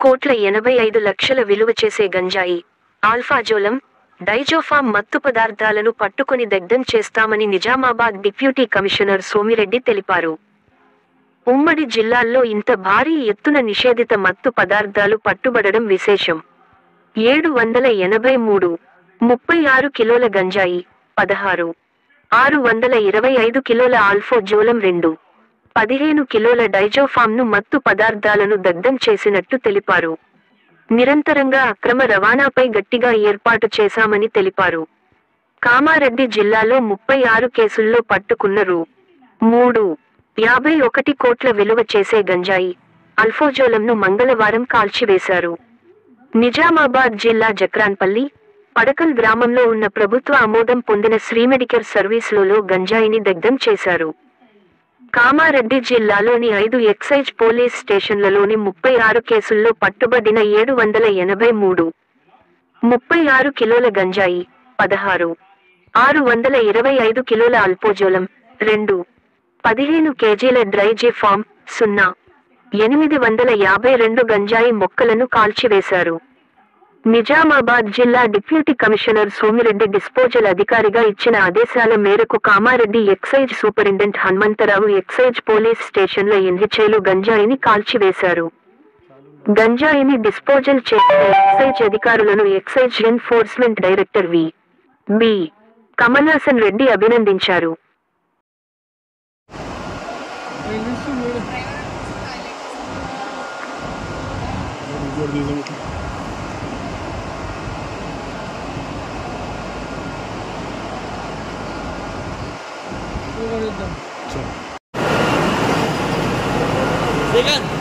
1,85,00,000 విలువ చేసే గంజాయి, ఆల్ఫాజోలం, డైజోఫామ్ మత్తు పదార్థాలను పట్టుకొని దగ్ధం చేస్తామని నిజామాబాద్ డిప్యూటీ కమిషనర్ సోమిరెడ్డి తెలిపారు. ఉమ్మడి జిల్లాల్లో ఇంత భారీ ఎత్తున నిషేధిత మత్తు పదార్థాలు పట్టుబడడం విశేషం. 783, 36 కిలోల గంజాయి, 16, 625 కిలోల ఆల్ఫాజోలం 2, 15 కిలోల డైజోఫామ్ను మత్తు పదార్థాలను దగ్ధం చేసినట్టు తెలిపారు. నిరంతరంగా అక్రమ రవాణాపై గట్టిగా ఏర్పాటు చేశామని తెలిపారు. కామారెడ్డి జిల్లాలో 36 కేసుల్లో పట్టుకున్న రూ. 3.51 కోట్ల విలువ చేసే గంజాయి, ఆల్ఫాజోలంను మంగళవారం కాల్చివేశారు. నిజామాబాద్ జిల్లా జక్రాన్పల్లి, పడకల్ గ్రామంలో ఉన్న ప్రభుత్వ ఆమోదం పొందిన శ్రీమెడికేర్ సర్వీసులలో గంజాయిని దగ్ధం చేశారు. కామారెడ్డి జిల్లాలోని 5 ఎక్సైజ్ పోలీస్ స్టేషన్లలోని 36 కేసుల్లో పట్టుబడిన 783, 36 కిలోల గంజాయి, 16, 625 కిలోల ఆల్ఫాజోలం, 2, 15 కేజీల డైజోఫామ్, 0, 852 గంజాయి మొక్కలను కాల్చివేశారు. నిజామాబాద్ జిల్లా డిప్యూటీ కమిషనర్ సోమిరెడ్డి డిస్పోజల్ అధికారిగా ఇచ్చిన ఆదేశాల మేరకు Kamareddy excise superintendent Hanumantha Rao excise police స్టేషన్ల ఎన్రిచేలు గంజాయిని కాల్చివేశారు. గంజాయిని డిస్పోజల్ చేసిన ఎక్సైజ్ అధికారులను excise enforcement director V. Kamalasan Reddy అభినందించారు. Vegan.